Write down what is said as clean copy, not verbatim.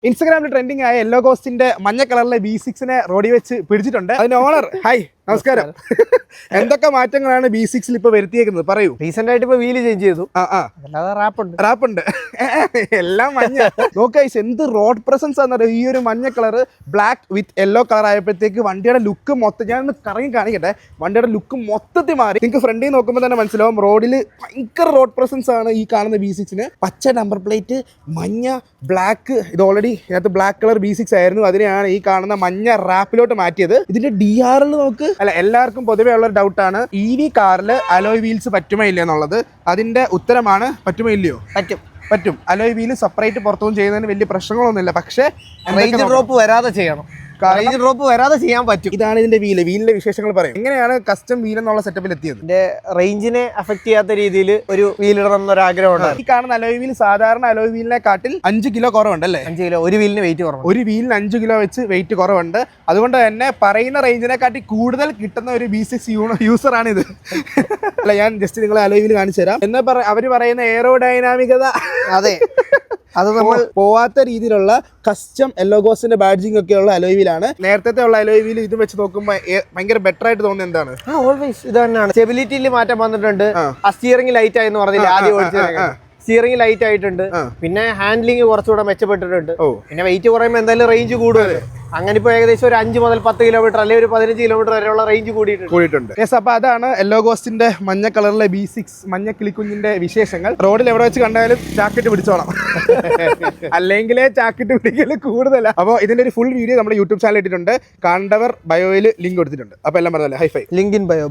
ഇൻസ്റ്റാഗ്രാമിൽ ട്രെൻഡിങ് ആയ യെല്ലോ ഗോസ്റ്റിന്റെ മഞ്ഞ കളറിലെ B6 റോഡി വെച്ച് പിടിച്ചിട്ടുണ്ട്. അതിന്റെ ഓണർ ഹായ് നമസ്കാരം. എന്തൊക്കെ മാറ്റങ്ങളാണ് B6 ഇപ്പൊ വരുത്തിയേക്കുന്നത് പറയൂ. റീസെന്റ് ആയിട്ട് ഇപ്പൊ വീല് ചേഞ്ച് ചെയ്തു. റാപ്പുണ്ട് എല്ലാം മഞ്ഞ. നോക്കൈസ് എന്ത് റോഡ് പ്രസൻസ് ആണെന്നറിയോ ഈ ഒരു മഞ്ഞ colour black with yellow colour ആയപ്പോഴത്തേക്ക് വണ്ടിയുടെ ലുക്ക് മൊത്തം ഞാൻ കറങ്ങി കാണിക്കട്ടെ. വണ്ടിയുടെ ലുക്ക് മൊത്തത്തിൽ മാറി. നിങ്ങൾക്ക് ഫ്രണ്ടിൽ നോക്കുമ്പോൾ തന്നെ മനസ്സിലാവും റോഡിൽ ഭയങ്കര റോഡ് പ്രസൻസ് ആണ് ഈ കാണുന്ന B6. പച്ച നമ്പർ പ്ലേറ്റ്, മഞ്ഞ, ബ്ലാക്ക്. ഇത് ഓൾറെഡി ഇതിനകത്ത് ബ്ലാക്ക് കളർ B6 ആയിരുന്നു. അതിനെയാണ് ഈ കാണുന്ന മഞ്ഞ റാപ്പിലോട്ട് മാറ്റിയത്. ഇതിന്റെ DRL നോക്ക്. അല്ല, എല്ലാവർക്കും പൊതുവേ ഉള്ള ഒരു ഡൗട്ടാണ് EV കാറിൽ അലോയ് വീൽസ് പറ്റുമോ ഇല്ല എന്നുള്ളത്. അതിന്റെ ഉത്തരമാണ് പറ്റുമോ ഇല്ലയോ. പറ്റും. അലോയ് വീല് സെപ്പറേറ്റ് പുറത്തുനിന്ന് ചെയ്യുന്നതിന് വലിയ പ്രശ്നങ്ങളൊന്നുമില്ല. പക്ഷേ റേഞ്ച് ഡ്രോപ്പ് വരാതെ ചെയ്യണം. റേഞ്ച് ഡ്രോപ്പ് വരാതെ ചെയ്യാൻ പറ്റും. ഇതാണ് ഇതിന്റെ വീലിന്റെ വിശേഷങ്ങൾ പറയും. എങ്ങനെയാണ് കസ്റ്റം വീൽ എന്നുള്ള സെറ്റപ്പിൽ എത്തിയത്? ഇതിന്റെ റേഞ്ചിനെ അഫക്ട് ചെയ്യാത്ത രീതിയിൽ ഒരു വീൽ ഇടണം എന്നൊരു ആഗ്രഹമുണ്ട്. ഈ കാണുന്ന അലോയ് വീൽ സാധാരണ അലോയ് വീലിനെ കാട്ടിൽ 5 കിലോ കുറവുണ്ടല്ലേ? 5 കിലോ ഒരു വീലിന് വെയിറ്റ് കുറവ്. ഒരു വീലിന് 5 കിലോ വെച്ച് വെയിറ്റ് കുറവുണ്ട്. അതുകൊണ്ട് തന്നെ പറയുന്ന റേഞ്ചിനെ കാട്ടി കൂടുതൽ കിട്ടുന്ന ഒരു B6 യൂസർ ആണ് ഇത്. അല്ല, ഞാൻ ജസ്റ്റ് നിങ്ങളെ അലോയ് വീൽ കാണിച്ചു തരാം. എന്നാ അവര് പറയുന്ന എയറോഡൈനാമികത അതെ, അത് നമ്മൾ പോവാത്ത രീതിയിലുള്ള കസ്റ്റം യെല്ലോ ഗോസ്റ്റിന്റെ ബാഡ്ജിങ് ഒക്കെ ഉള്ള അലോയ് വീലാണ്. നേരത്തെ ഉള്ള അലോയ് വീൽ ഇത് വെച്ച് നോക്കുമ്പോൾ ഭയങ്കര ബെറ്റർ ആയിട്ട് തോന്നുന്നത് എന്താണ്? ഓൾവേസ് ഇത് തന്നെയാണ്. സ്റ്റെബിലിറ്റിയിൽ മാറ്റം വന്നിട്ടുണ്ട്. സ്റ്റിയറിംഗ് ലൈറ്റ് ആയെന്ന് പറഞ്ഞില്ല ആദ്യം ഓടിച്ചത്. സ്റ്റിയറിംഗ് ലൈറ്റ് ആയിട്ടുണ്ട്. പിന്നെ ഹാൻഡ്ലിംഗ് കുറച്ചുകൂടെ മെച്ചപ്പെട്ടിട്ടുണ്ട്. പിന്നെ വെയിറ്റ് കുറയുമ്പോൾ എന്തായാലും റേഞ്ച് കൂടുതൽ. അങ്ങനെ ഇപ്പൊ ഏകദേശം ഒരു 5 മുതൽ 10 കിലോമീറ്റർ അല്ലെങ്കിൽ ഒരു 15 കിലോമീറ്റർ വരെയുള്ള റേഞ്ച് കൂടിയിട്ടുണ്ട്. അപ്പൊ അതാണ് യെല്ലോ ഗോസ്റ്റിന്റെ മഞ്ഞ കളറിലെ B6 മഞ്ഞ കിളിക്കുഞ്ഞിന്റെ വിശേഷങ്ങൾ. റോഡിൽ എവിടെ വെച്ച് കണ്ടാലും ചാക്കിട്ട് പിടിച്ചോളാം, അല്ലെങ്കിലേ ചാക്കിട്ട് പിടിക്കൽ കൂടുതലാണ്. അപ്പോൾ ഇതിന്റെ ഒരു ഫുൾ വീഡിയോ നമ്മുടെ യൂട്യൂബ് ചാനൽ ഇട്ടിട്ടുണ്ട്. കാണേണ്ടവർ ബയോയിൽ ലിങ്ക് കൊടുത്തിട്ടുണ്ട്. അപ്പൊ എല്ലാം പറഞ്ഞല്ലേ ഹൈഫൈ ലിങ്ക് ഇൻ ബയോ.